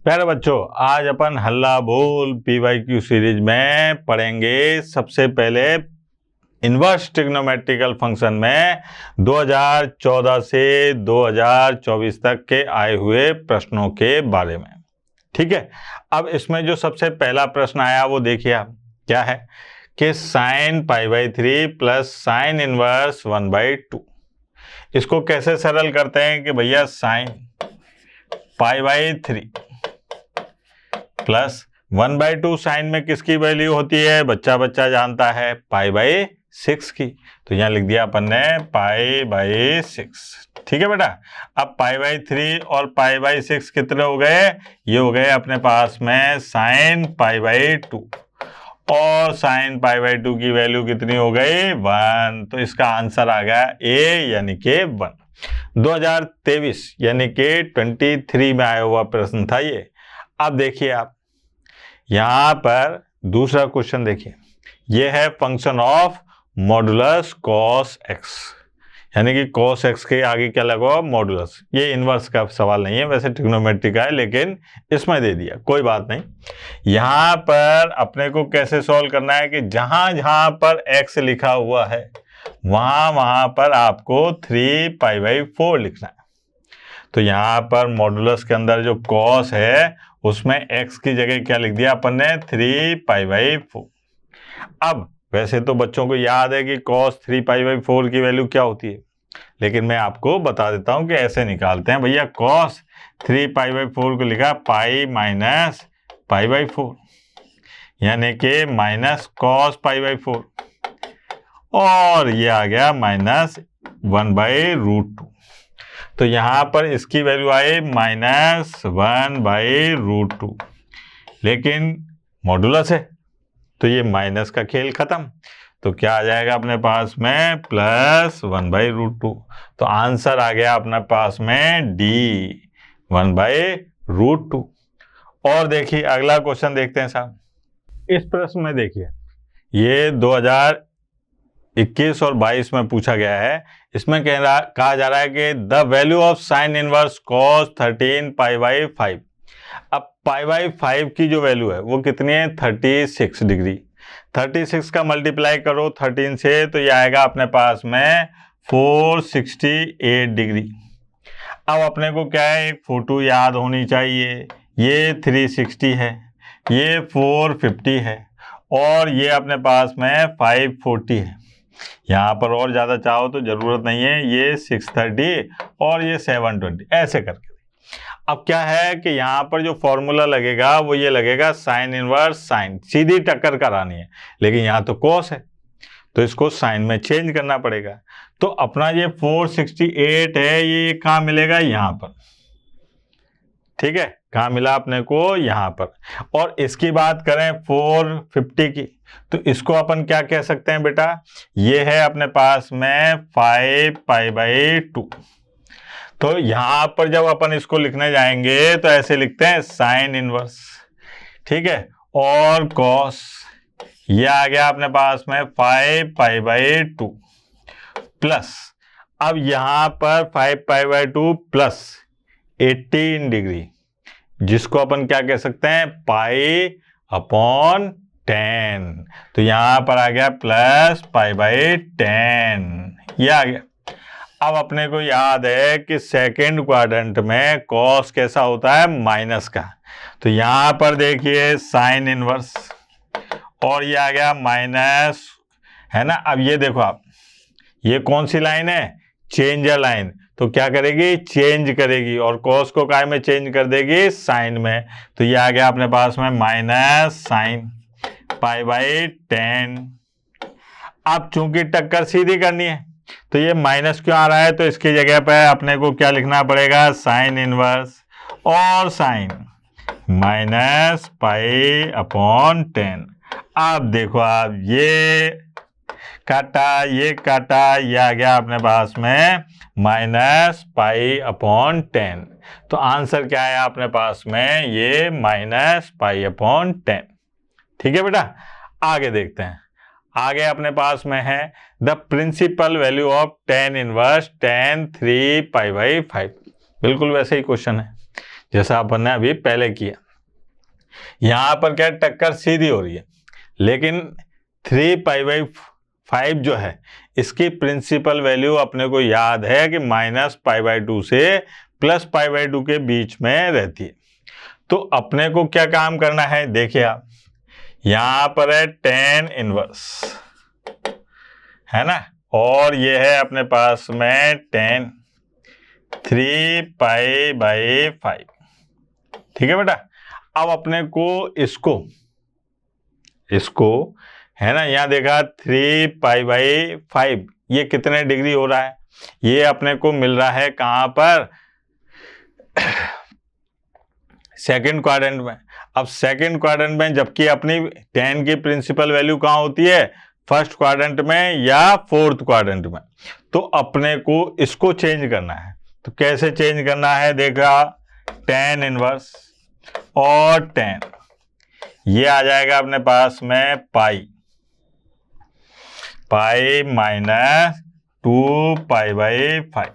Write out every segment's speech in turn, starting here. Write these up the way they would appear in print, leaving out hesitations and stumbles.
प्यारे बच्चों, आज अपन हल्ला बोल PYQ सीरीज में पढ़ेंगे सबसे पहले इनवर्स ट्रिग्नोमेट्रिकल फंक्शन में 2014 से 2024 तक के आए हुए प्रश्नों के बारे में। ठीक है, अब इसमें जो सबसे पहला प्रश्न आया वो देखिए आप, क्या है कि साइन π/3 प्लस साइन इनवर्स 1/2। इसको कैसे सरल करते हैं कि भैया साइन π/3 प्लस 1/2 साइन में किसकी वैल्यू होती है, बच्चा बच्चा जानता है, π/6 की। तो यहाँ लिख दिया अपन ने π/6। ठीक है बेटा, अब π/3 और π/6 कितने हो गए, ये हो गए अपने पास में साइन π/2 और साइन π/2 की वैल्यू कितनी हो गई, 1। तो इसका आंसर आ गया ए यानी कि 1। 2023 यानी कि 23 में आया हुआ प्रश्न था ये। अब देखिए आप यहां पर दूसरा क्वेश्चन देखिए, ये है function of modulus cos x, यानी कि कॉस एक्स के आगे क्या लगा, मॉडुलस। ये इनवर्स का सवाल नहीं है, वैसे ट्रिग्नोमेट्री का है, लेकिन इसमें दे दिया, कोई बात नहीं। यहां पर अपने को कैसे सॉल्व करना है कि जहां जहां पर एक्स लिखा हुआ है वहां पर आपको 3π/4 लिखना है। तो यहाँ पर मॉडुलस के अंदर जो कॉस है उसमें x की जगह क्या लिख दिया अपन ने, 3π/4। अब वैसे तो बच्चों को याद है कि cos 3π/4 की वैल्यू क्या होती है, लेकिन मैं आपको बता देता हूं कि ऐसे निकालते हैं भैया। cos 3π/4 को लिखा पाई माइनस π/4, यानी कि माइनस cos π/4, और ये आ गया माइनस 1/√2। तो यहां पर इसकी वैल्यू आई माइनस 1/√2, लेकिन मॉडुलस है तो ये माइनस का खेल खत्म। तो क्या आ जाएगा अपने पास में, प्लस 1/√2। तो आंसर आ गया अपने पास में डी, 1/√2। और देखिए अगला क्वेश्चन देखते हैं साहब। इस प्रश्न में देखिए, ये 2021 और 22 में पूछा गया है। इसमें कहा जा रहा है कि the value of sine inverse cos 13 π/5। अब π/5 की जो वैल्यू है वो कितनी है, 36 डिग्री। 36 का मल्टीप्लाई करो 13 से तो ये आएगा अपने पास में 468 डिग्री। अब अपने को क्या है, एक फोटो याद होनी चाहिए। ये 360 है, ये 450 है, और ये अपने पास में 540 है। यहाँ पर और ज़्यादा चाहो तो ज़रूरत नहीं है, ये 630 और ये 720, ऐसे करके। अब क्या है कि यहाँ पर जो फॉर्मूला लगेगा वो ये लगेगा साइन इनवर्स साइन, सीधी टक्कर करानी है, लेकिन यहाँ तो कॉस है तो इसको साइन में चेंज करना पड़ेगा। तो अपना ये 468 है, ये कहाँ मिलेगा, यहाँ पर। ठीक है, कहाँ मिला अपने को, यहाँ पर। और इसकी बात करें 450 की, तो इसको अपन क्या कह सकते हैं बेटा, ये है अपने पास में 5π/2। तो यहाँ पर जब अपन इसको लिखने जाएंगे तो ऐसे लिखते हैं साइन इनवर्स, ठीक है, और कॉस, ये आ गया अपने पास में 5π/2 प्लस, अब यहाँ पर 5π/2 प्लस 18 डिग्री, जिसको अपन क्या कह सकते हैं, π/10। तो यहां पर आ गया प्लस π/10, ये आ गया। अब अपने को याद है कि सेकंड क्वाड्रेंट में कॉस कैसा होता है, माइनस का। तो यहां पर देखिए साइन इनवर्स, और ये आ गया माइनस, है ना। अब ये देखो आप, ये कौन सी लाइन है, चेंजर लाइन। तो क्या करेगी, चेंज करेगी, और कॉस को काय में चेंज कर देगी, साइन में। तो ये आ गया अपने पास में माइनस साइन π/10। अब चूंकि टक्कर सीधी करनी है तो ये माइनस क्यों आ रहा है, तो इसकी जगह पे अपने को क्या लिखना पड़ेगा, साइन इनवर्स और साइन माइनस π/10। अब देखो आप, ये काटा, ये काटा, ये आ गया अपने पास में माइनस π/10। तो आंसर क्या है अपने पास में, ये माइनस π/10। ठीक है बेटा, आगे देखते हैं। आगे अपने पास में है the principal value of tan inverse tan 3π/5। बिल्कुल वैसे ही क्वेश्चन है जैसा अपन ने अभी पहले किया। यहां पर क्या टक्कर सीधी हो रही है, लेकिन 3π/5 जो है इसकी प्रिंसिपल वैल्यू अपने को याद है कि -π/2 से +π/2 के बीच में रहती है। तो अपने को क्या काम करना है, देखिए आप यहां पर है tan इनवर्स, है ना, और ये है अपने पास में tan 3π/5। ठीक है बेटा। अब अपने को इसको है ना, यहां देखा 3π/5 ये कितने डिग्री हो रहा है, ये अपने को मिल रहा है कहां पर, सेकंड क्वाड्रेंट में। अब सेकंड क्वाड्रेंट में, जबकि अपनी tan की प्रिंसिपल वैल्यू कहां होती है, फर्स्ट क्वाड्रेंट में या फोर्थ क्वाड्रेंट में। तो अपने को इसको चेंज करना है। तो कैसे चेंज करना है, देखा tan इनवर्स और tan, ये आ जाएगा अपने पास में पाई -2π/5।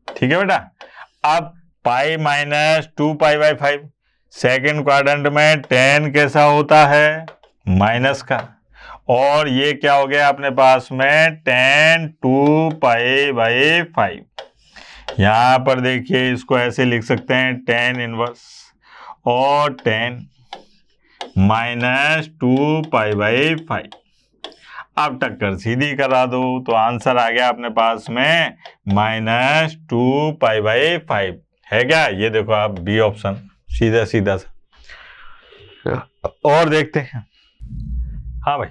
ठीक है बेटा। अब पाई -2π/5, सेकेंड क्वाड्रेंट में tan कैसा होता है, माइनस का, और ये क्या हो गया अपने पास में tan 2π/5। यहां पर देखिए इसको ऐसे लिख सकते हैं tan इनवर्स और tan -2π/5। अब टक्कर सीधी करा दो तो आंसर आ गया अपने पास में -2π/5। है क्या, ये देखो आप बी ऑप्शन, सीधा सीधा सा। और देखते हैं, हाँ भाई,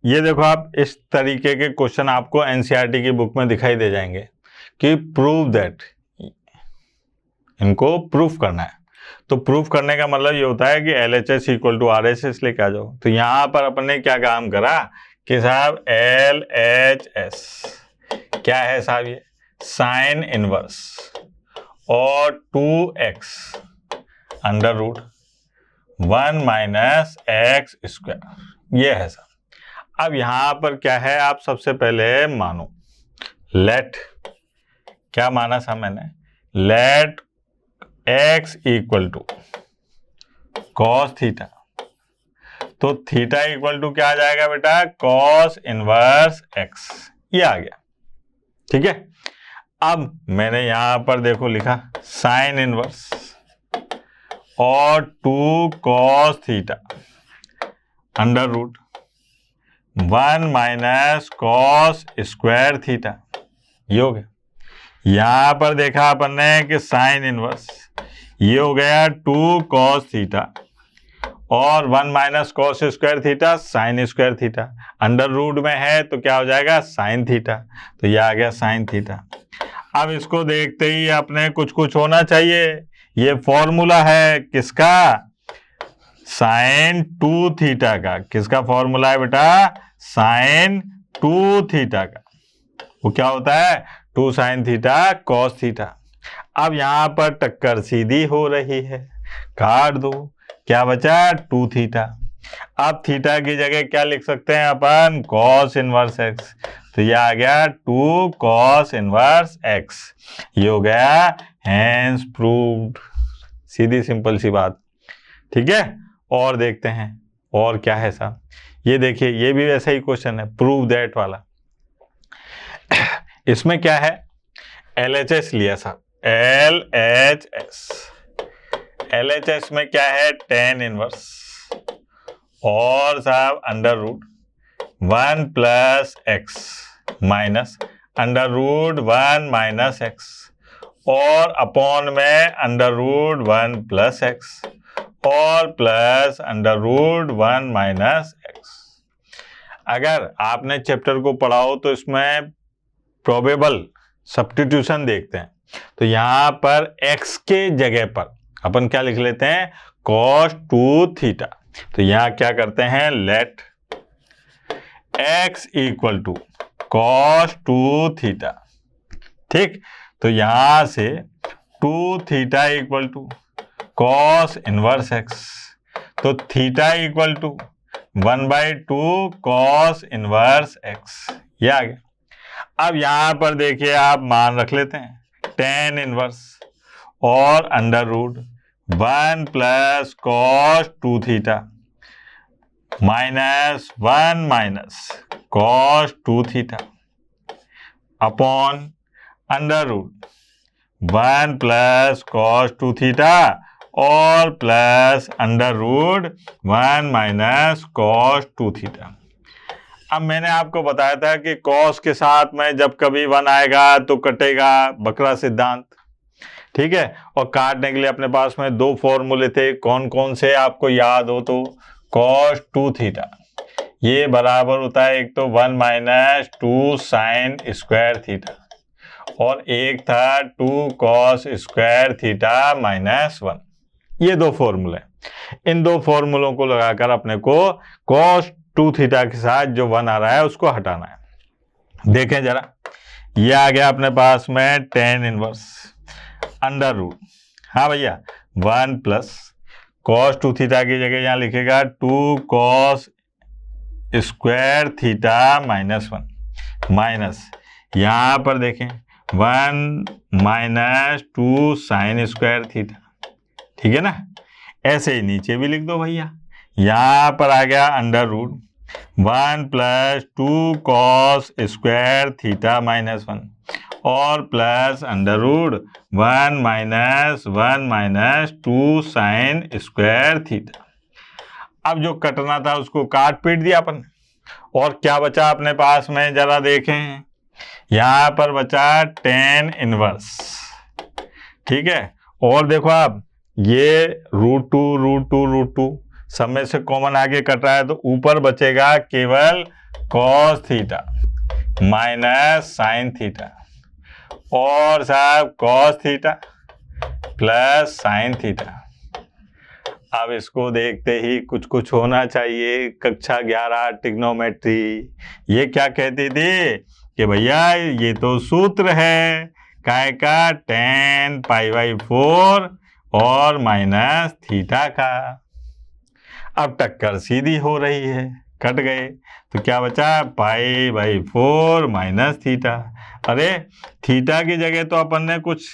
ये देखो आप इस तरीके के क्वेश्चन आपको एनसीईआरटी की बुक में दिखाई दे जाएंगे कि प्रूव दैट, इनको प्रूफ करना है। तो प्रूफ करने का मतलब ये होता है कि LHS = RHS लेके आ जाओ। तो यहां पर अपन ने क्या काम करा कि साहब LHS क्या है साहब, ये साइन इनवर्स और 2x √1 - x², ये है साहब। अब यहां पर क्या है, आप सबसे पहले मानो लेट, क्या माना साहब मैंने, लेट x = cos थीटा। तो थीटा = क्या आ जाएगा बेटा, cos इनवर्स x, ये आ गया। ठीक है। अब मैंने यहां पर देखो लिखा साइन इनवर्स और 2 cos थीटा √1 - cos² थीटा, ये हो गया। यहां पर देखा अपन ने कि साइन इनवर्स, ये हो गया 2 cos थीटा और 1 - cos² थीटा sin² थीटा, √ में है तो क्या हो जाएगा, साइन थीटा। तो ये आ गया साइन थीटा। अब इसको देखते ही अपने कुछ होना चाहिए, ये फॉर्मूला है किसका, sin 2 थीटा का। किसका फॉर्मूला है बेटा, sin 2 थीटा का। वो क्या होता है, 2 sin थीटा cos थीटा। अब यहां पर टक्कर सीधी हो रही है, काट दो, क्या बचा 2 थीटा। अब थीटा की जगह क्या लिख सकते हैं अपन, cos इनवर्स x। तो ये आ गया 2 cos इनवर्स x, ये हो गया हैंस प्रूव्ड। सीधी सिंपल सी बात। ठीक है। और देखते हैं और क्या है साहब, ये देखिए ये भी वैसा ही क्वेश्चन है, प्रूव दैट वाला। इसमें क्या है, LHS लिया साहब, LHS में क्या है, tan इनवर्स और साहब √1 + x -√1 - x और अपॉन में √1 + x और प्लस √1 - x। अगर आपने चैप्टर को पढ़ा हो तो इसमें प्रोबेबल सब्स्टिट्यूशन देखते हैं। तो यहां पर x के जगह पर अपन क्या लिख लेते हैं, cos 2 थीटा। तो यहां क्या करते हैं, लेट x = cos 2 थीटा। ठीक। तो यहां से 2 थीटा = cos इनवर्स x, तो थीटा = 1/2 cos इनवर्स x, ये आ गया। अब यहां पर देखिए आप मान रख लेते हैं tan इनवर्स और √ 1 plus cos 2 theta minus 1 minus cos 2 theta upon under root 1 plus cos 2 theta और plus under root 1 minus cos 2 theta. अब मैंने आपको बताया था कि कॉस के साथ में जब कभी 1 आएगा तो कटेगा, बकरा सिद्धांत, ठीक है। और काटने के लिए अपने पास में 2 फॉर्मूले थे, कौन कौन से आपको याद हो तो कॉस 2 थीटा ये बराबर होता है एक तो 1 माइनस 2 साइन स्क्वायर थीटा और एक था 2 कॉस स्क्वायर थीटा माइनस 1। ये 2 फॉर्मूले, इन 2 फॉर्मूलों को लगाकर अपने को कॉस 2 थीटा के साथ जो 1 आ रहा है उसको हटाना है। देखें जरा, ये आ गया अपने पास में tan इनवर्स अंडर रूट, हाँ भैया 1 प्लस कॉस 2 थीटा की जगह यहाँ लिखेगा 2 cos square theta minus 1 minus यहाँ पर देखें 1 माइनस 2 साइन स्क्वायर थीटा, ठीक है ना। ऐसे ही नीचे भी लिख दो भैया, यहाँ पर आ गया under root 1 plus 2 cos square theta minus 1 और plus under root 1 minus 2 sine square theta. अब जो कटना था उसको काट पीट दिया अपन, और क्या बचा अपने पास में जरा देखें, यहाँ पर बचा tan इनवर्स, ठीक है। और देखो आप ये √2 सब में से कॉमन आगे कट रहा है तो ऊपर बचेगा केवल cos theta minus sine theta और साहब cos theta plus sine theta. अब इसको देखते ही कुछ कुछ होना चाहिए। कक्षा 11 ट्रिग्नोमेट्री ये क्या कहती थी कि भैया ये तो सूत्र है काय का tan π/4 और माइनस थीटा का। अब टक्कर सीधी हो रही है, कट गए तो क्या बचा π/4 माइनस थीटा। अरे थीटा की जगह तो अपन ने कुछ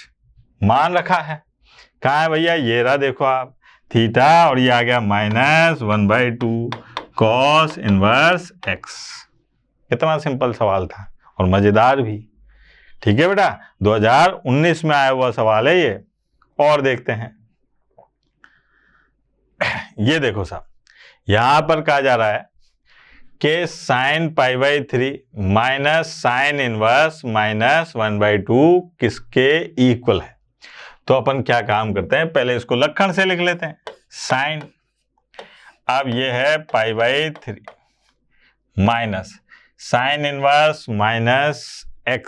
मान रखा है, कहाँ है भैया, ये रहा देखो आप थीटा और ये आ गया माइनस 1/2 कॉस इनवर्स x। कितना सिंपल सवाल था और मजेदार भी, ठीक है बेटा। 2019 में आया हुआ सवाल है ये। और देखते हैं, ये देखो साहब यहां पर कहा जा रहा है कि sine π/3 minus sine inverse minus 1/2 किसके इक्वल है। तो अपन क्या काम करते हैं, पहले इसको लक्षण से लिख लेते हैं। साइन, अब ये है π/3 minus sine inverse minus x,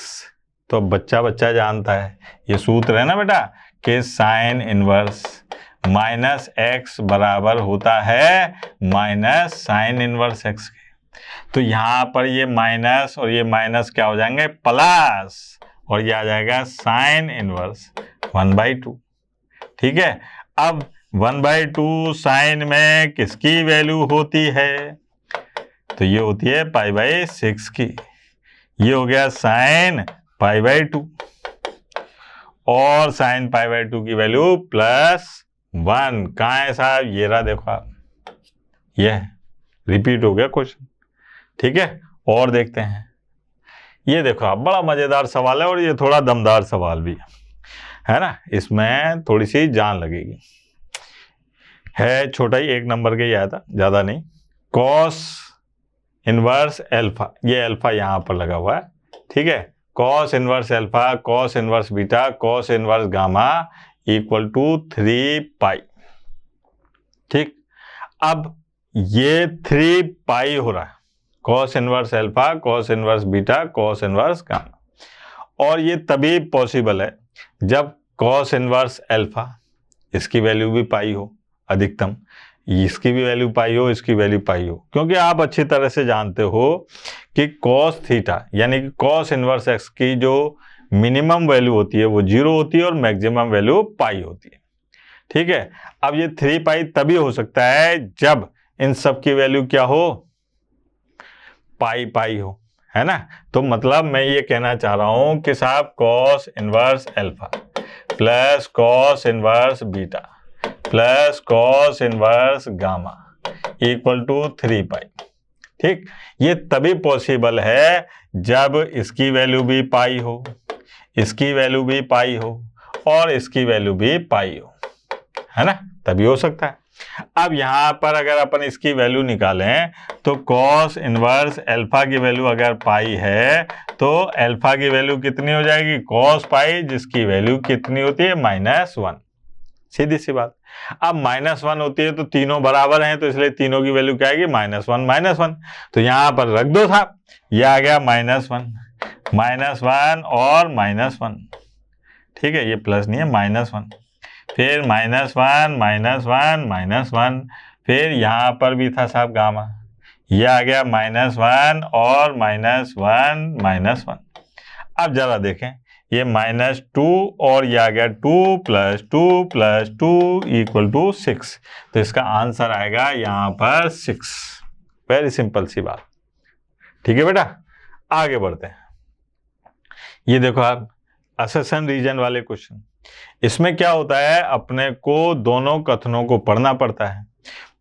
तो बच्चा बच्चा जानता है ये सूत्र है ना बेटा कि साइन इनवर्स माइनस x बराबर होता है माइनस साइन इनवर्स x के। तो यहाँ पर ये माइनस और ये माइनस क्या हो जाएंगे प्लस, और ये आ जाएगा साइन इनवर्स 1/2, ठीक है। अब 1/2 साइन में किसकी वैल्यू होती है, तो ये होती है π/6 की। ये हो गया साइन π/2 और साइन π/2 की वैल्यू +1। कहाँ है साहब, ये रहा देखो आप, ये रिपीट हो गया क्वेश्चन, ठीक है। और देखते हैं, ये देखो आप बड़ा मजेदार सवाल है और ये थोड़ा दमदार सवाल भी है ना, इसमें थोड़ी सी जान लगेगी। है छोटा ही 1 नंबर के ही आया था, ज्यादा नहीं। कॉस इनवर्स एल्फा, ये अल्फा यहाँ पर लगा हुआ है, ठीक है। Cos inverse alpha, cos inverse beta, cos inverse gamma equal to 3π, ठीक। अब ये 3π हो रहा है, cos inverse alpha, cos inverse beta, cos inverse gamma, और ये तभी पॉसिबल है जब कॉस इनवर्स एल्फा इसकी वैल्यू भी पाई हो अधिकतम, इसकी भी वैल्यू पाई हो, इसकी वैल्यू पाई हो, क्योंकि आप अच्छी तरह से जानते हो कि कॉस थीटा यानी कि कॉस इनवर्स एक्स की जो मिनिमम वैल्यू होती है वो 0 होती है और मैक्सिमम वैल्यू पाई होती है, ठीक है। अब ये 3π तभी हो सकता है जब इन सब की वैल्यू क्या हो, पाई हो, है ना। तो मतलब मैं ये कहना चाह रहा हूं कि साहब cos inverse alpha plus cos inverse beta plus cos inverse gamma equal to 3 pi. ठीक, ये तभी पॉसिबल है जब इसकी वैल्यू भी पाई हो, इसकी वैल्यू भी पाई हो और इसकी वैल्यू भी पाई हो, है ना, तभी हो सकता है। अब यहां पर अगर अपन इसकी वैल्यू निकालें तो कॉस इनवर्स अल्फा की वैल्यू अगर पाई है तो अल्फा की वैल्यू कितनी हो जाएगी, कॉस पाई, जिसकी वैल्यू कितनी होती है, -1। सीधी सी बात। अब -1 होती है तो तीनों बराबर हैं, तो इसलिए तीनों की वैल्यू क्या आएगी, -1 -1। तो यहां पर रख दो साहब, ये आ गया -1 और -1। ठीक है, ये प्लस नहीं है, -1, फिर -1 -1, फिर यहां पर भी था साहब गामा, ये आ गया -1 और -1। अब जरा देखें, ये -2 और ये आ गया 2 + 2 + 2 = 6। तो इसका आंसर आएगा यहां पर 6। वेरी सिंपल सी बात। ठीक है बेटा, आगे बढ़ते हैं। ये देखो आप, असेशन रीजन वाले क्वेश्चन, इसमें क्या होता है, अपने को दोनों कथनों को पढ़ना पड़ता है,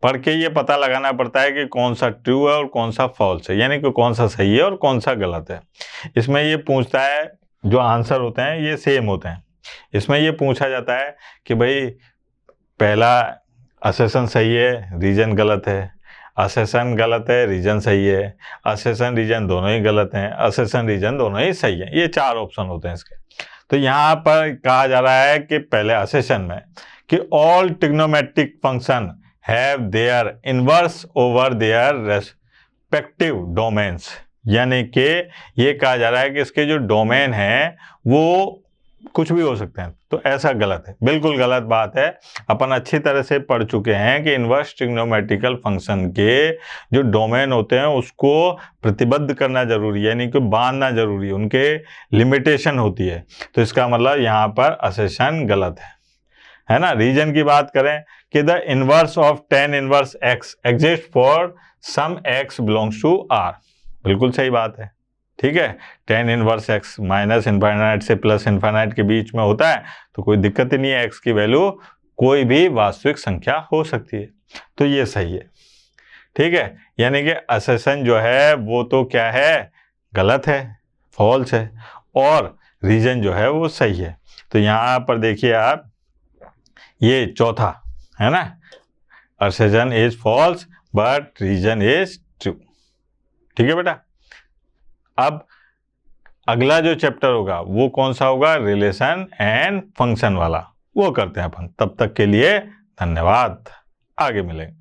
पढ़ के ये पता लगाना पड़ता है कि कौन सा ट्रू है और कौन सा फॉल्स है, यानी कि कौन सा सही है और कौन सा गलत है। इसमें ये पूछता है, जो आंसर होते हैं ये सेम होते हैं। इसमें ये पूछा जाता है कि भाई पहला असेशन सही है, रीजन गलत है, असेशन गलत है, रीजन सही है, असेशन रीजन दोनों ही गलत हैं, असेशन रीजन दोनों ही सही है। ये 4 ऑप्शन होते हैं इसके। तो यहाँ पर कहा जा रहा है कि पहले असेशन में कि all trigonometric function have their inverse over their respective domains, यानी कि ये कहा जा रहा है कि इसके जो डोमेन हैं वो कुछ भी हो सकते हैं। तो ऐसा गलत है, बिल्कुल गलत बात है। अपन अच्छी तरह से पढ़ चुके हैं कि इनवर्स ट्रिग्नोमेट्रिकल फंक्शन के जो डोमेन होते हैं उसको प्रतिबद्ध करना जरूरी है, यानी कि बांधना जरूरी है, उनके लिमिटेशन होती है। तो इसका मतलब यहाँ पर असेशन गलत है ना। रीजन की बात करें कि the inverse of tan inverse x exist for some x belongs to R, बिल्कुल सही बात है। ठीक है, tan इनवर्स x -∞ से +∞ के बीच में होता है तो कोई दिक्कत ही नहीं है, x की वैल्यू कोई भी वास्तविक संख्या हो सकती है, तो ये सही है। ठीक है, यानी कि असेशन जो है वो तो क्या है, गलत है, फॉल्स है, और रीजन जो है वो सही है। तो यहाँ पर देखिए आप, ये चौथा है ना, assertion is false but reason is true. ठीक है बेटा, अब अगला जो चैप्टर होगा वो कौन सा होगा, रिलेशन एंड फंक्शन वाला, वो करते हैं अपन। तब तक के लिए धन्यवाद, आगे मिलेंगे।